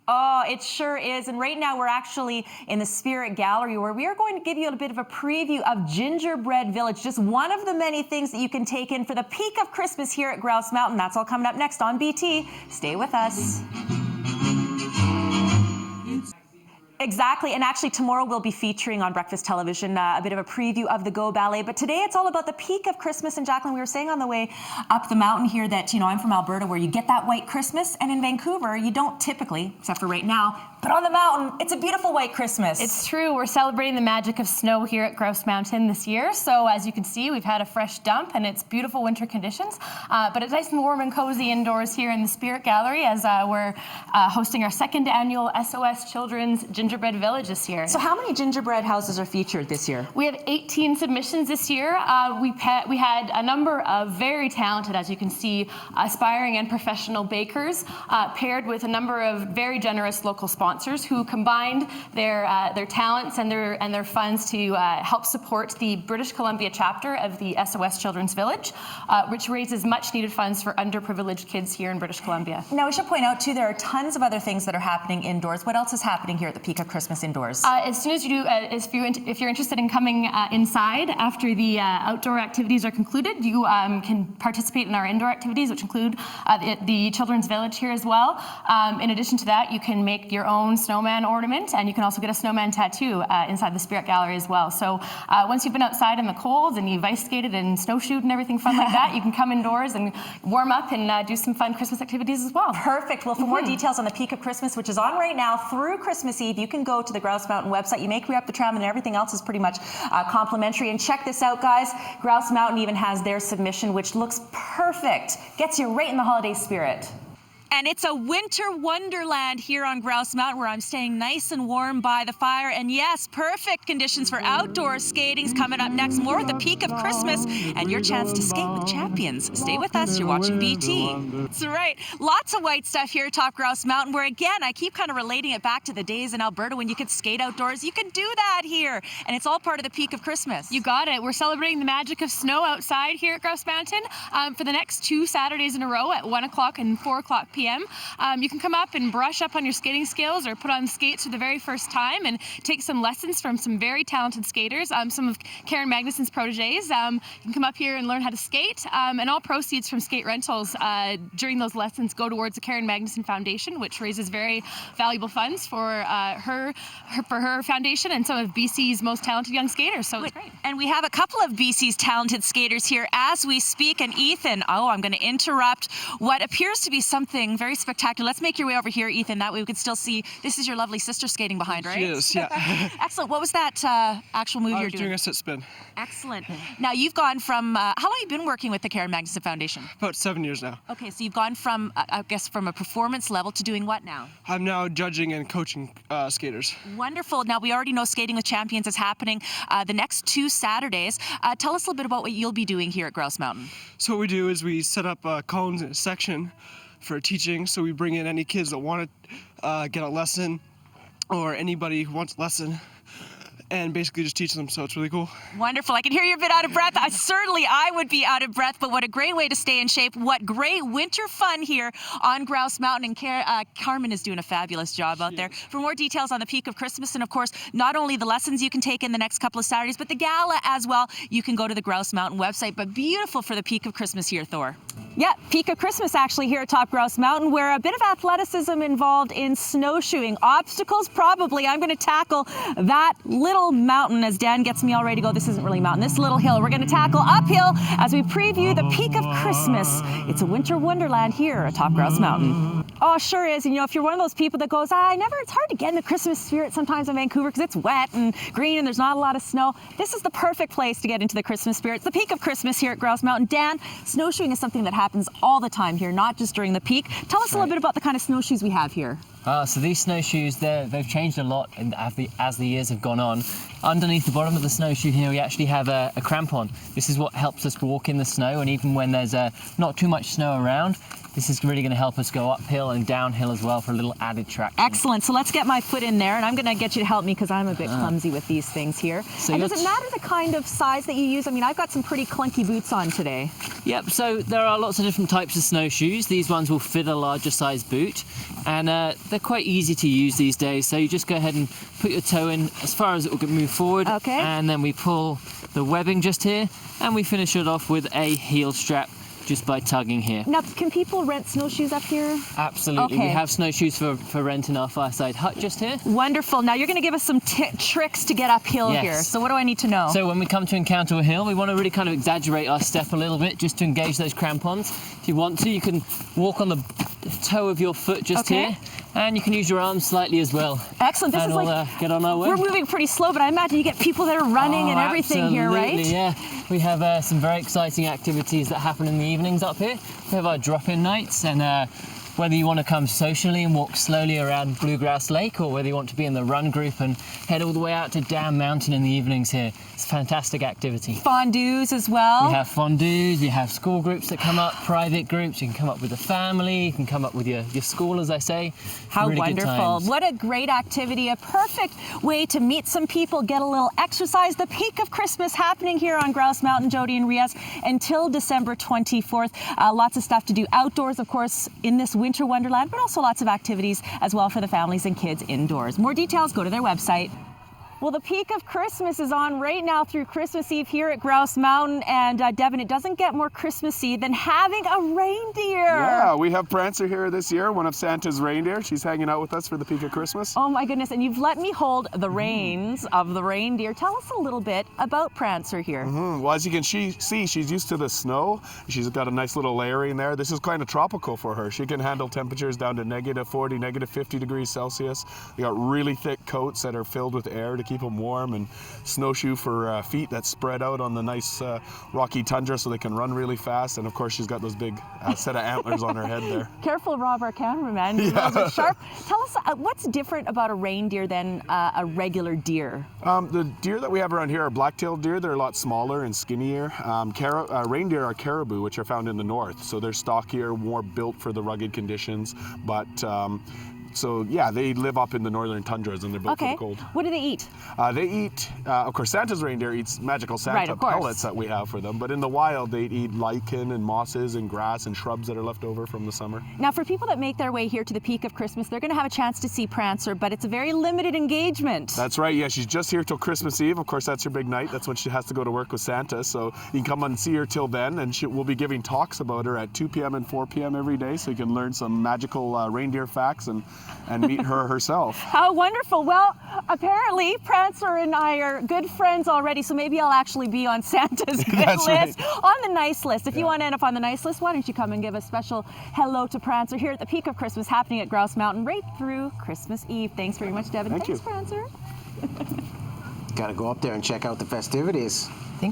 Oh, it sure is. And right now we're actually in the Spirit Gallery where we are going to give you a bit of a preview of Gingerbread Village, just one of the many things that you can take in for the peak of Christmas here at Grouse Mountain. That's all coming up next on BT. Stay with us. Exactly, and actually tomorrow we'll be featuring on Breakfast Television a bit of a preview of the Go Ballet, but today it's all about the peak of Christmas. And Jacqueline, we were saying on the way up the mountain here that, I'm from Alberta, where you get that white Christmas, and in Vancouver you don't typically, except for right now, but on the mountain, it's a beautiful white Christmas. It's true. We're celebrating the magic of snow here at Grouse Mountain this year. So as you can see, we've had a fresh dump and it's beautiful winter conditions. But it's nice and warm and cozy indoors here in the Spirit Gallery as we're hosting our second annual SOS Children's Gingerbread Village this year. So how many gingerbread houses are featured this year? We have 18 submissions this year. We had a number of very talented, as you can see, aspiring and professional bakers paired with a number of very generous local sponsors who combined their talents and their funds to help support the British Columbia chapter of the SOS Children's Village, which raises much needed funds for underprivileged kids here in British Columbia. Now we should point out too, there are tons of other things that are happening indoors. What else is happening here at the peak of Christmas indoors? As soon as you do, if you're interested in coming inside after the outdoor activities are concluded, you can participate in our indoor activities, which include the Children's Village here as well. In addition to that, you can make your own snowman ornament, and you can also get a snowman tattoo inside the Spirit Gallery as well. So once you've been outside in the cold and you've ice skated and snowshoed and everything fun like that, you can come indoors and warm up and do some fun Christmas activities as well. Perfect. Well, for more details on the peak of Christmas, which is on right now through Christmas Eve, you can go to the Grouse Mountain website. You make your way up the tram and everything else is pretty much complimentary. And check this out, guys. Grouse Mountain even has their submission, which looks perfect. Gets you right in the holiday spirit. And it's a winter wonderland here on Grouse Mountain where I'm staying nice and warm by the fire. And yes, perfect conditions for outdoor skating's coming up next. More with the peak of Christmas and your chance to skate with champions. Stay with us. You're watching BT. That's right. Lots of white stuff here atop Grouse Mountain where, again, I keep kind of relating it back to the days in Alberta when you could skate outdoors. You can do that here. And it's all part of the peak of Christmas. You got it. We're celebrating the magic of snow outside here at Grouse Mountain for the next 2 Saturdays in a row at 1 o'clock and 4 o'clock p.m. You can come up and brush up on your skating skills or put on skates for the very first time and take some lessons from some very talented skaters, some of Karen Magnuson's proteges. You can come up here and learn how to skate, and all proceeds from skate rentals during those lessons go towards the Karen Magnuson Foundation, which raises very valuable funds for her foundation and some of BC's most talented young skaters, so it's great. And we have a couple of BC's talented skaters here as we speak. And Ethan, I'm going to interrupt what appears to be something very spectacular. Let's make your way over here, Ethan. That way we can still see. This is your lovely sister skating behind, right? She is, yeah. Excellent. What was that actual move you're doing? Doing a sit spin. Excellent. Now you've gone from, how long have you been working with the Karen Magnuson Foundation? About 7 years now. Okay, so you've gone from, I guess, from a performance level to doing what now? I'm now judging and coaching skaters. Wonderful. Now we already know Skating with Champions is happening the next 2 Saturdays. Tell us a little bit about what you'll be doing here at Grouse Mountain. So what we do is we set up cones in a section for teaching. So we bring in any kids that want to get a lesson or anybody who wants a lesson and basically just teach them, so it's really cool. Wonderful. I can hear you're a bit out of breath. Certainly I would be out of breath, but what a great way to stay in shape. What great winter fun here on Grouse Mountain. And Carmen is doing a fabulous job out there. For more details on the peak of Christmas and, of course, not only the lessons you can take in the next couple of Saturdays, but the gala as well, you can go to the Grouse Mountain website. But beautiful for the peak of Christmas here, Thor. Yeah, peak of Christmas actually here at top Grouse Mountain, where a bit of athleticism involved in snowshoeing. Obstacles, probably. I'm going to tackle that little mountain as Dan gets me all ready to go. This isn't really a mountain, this little hill. We're going to tackle uphill as we preview the peak of Christmas. It's a winter wonderland here at top Grouse Mountain. Oh, sure is. And if you're one of those people that goes, it's hard to get in the Christmas spirit sometimes in Vancouver because it's wet and green and there's not a lot of snow. This is the perfect place to get into the Christmas spirit. It's the peak of Christmas here at Grouse Mountain. Dan, snowshoeing is something that happens all the time here, not just during the peak. Tell us a little bit about the kind of snowshoes we have here. So these snowshoes, they've changed a lot as the years have gone on. Underneath the bottom of the snowshoe here, we actually have a crampon. This is what helps us walk in the snow, and even when there's not too much snow around, this is really going to help us go uphill and downhill as well for a little added traction. Excellent. So let's get my foot in there, and I'm going to get you to help me because I'm a bit clumsy with these things here. So and does it matter the kind of size that you use? I mean, I've got some pretty clunky boots on today. Yep, so there are lots of different types of snowshoes. These ones will fit a larger size boot, and they're quite easy to use these days. So you just go ahead and put your toe in as far as it will move forward, and then we pull the webbing just here, and we finish it off with a heel strap just by tugging here. Now, can people rent snowshoes up here? Absolutely. We have snowshoes for rent in our fireside hut just here. Wonderful. Now, you're going to give us some tricks to get uphill here. So what do I need to know? So when we come to encounter a hill, we want to really kind of exaggerate our step a little bit just to engage those crampons. If you want to, you can walk on the toe of your foot just here, and you can use your arms slightly as well. Excellent. This and is we'll, like get on our way. We're moving pretty slow, but I imagine you get people that are running and everything here, right? Yeah. We have some very exciting activities that happen in the evenings up here. We have our drop-in nights, and whether you want to come socially and walk slowly around Bluegrass Lake, or whether you want to be in the run group and head all the way out to Dam Mountain in the evenings here, it's a fantastic activity. Fondues as well. We have fondues, we have school groups that come up, private groups, you can come up with a family, you can come up with your school, as I say. How really wonderful. What a great activity, a perfect way to meet some people, get a little exercise. The peak of Christmas happening here on Grouse Mountain, Jody and Riaz, until December 24th. Lots of stuff to do outdoors, of course, in this winter wonderland, but also lots of activities as well for the families and kids indoors. More details, go to their website. Well, the peak of Christmas is on right now through Christmas Eve here at Grouse Mountain. And Devin, it doesn't get more Christmassy than having a reindeer. Yeah, we have Prancer here this year, one of Santa's reindeer. She's hanging out with us for the peak of Christmas. Oh my goodness, and you've let me hold the reins of the reindeer. Tell us a little bit about Prancer here. Well, as you can see, she's used to the snow. She's got a nice little layering there. This is kind of tropical for her. She can handle temperatures down to -40, -50 degrees Celsius. They got really thick coats that are filled with air to keep them warm, and snowshoe for feet that spread out on the nice rocky tundra so they can run really fast. And of course, she's got those big set of antlers on her head there. Careful, Rob, our cameraman. Those are sharp. Tell us what's different about a reindeer than a regular deer? The deer that we have around here are black-tailed deer. They're a lot smaller and skinnier. Reindeer are caribou, which are found in the north. So they're stockier, more built for the rugged conditions. But so yeah, they live up in the northern tundras and they're built for the cold. What do they eat? They eat, of course, Santa's reindeer eats magical Santa pellets that we have for them. But in the wild, they eat lichen and mosses and grass and shrubs that are left over from the summer. Now, for people that make their way here to the peak of Christmas, they're going to have a chance to see Prancer, but it's a very limited engagement. That's right. Yeah, she's just here till Christmas Eve. Of course, that's her big night. That's when she has to go to work with Santa. So you can come and see her till then, and we'll be giving talks about her at 2 p.m. and 4 p.m. every day, so you can learn some magical reindeer facts and meet her herself. How wonderful. Well, apparently Prancer and I are good friends already, so maybe I'll actually be on Santa's good list, right. on the nice list. If you want to end up on the nice list, why don't you come and give a special hello to Prancer here at the peak of Christmas happening at Grouse Mountain right through Christmas Eve. Thanks very much, Devin. Thanks, Prancer. Got to go up there and check out the festivities.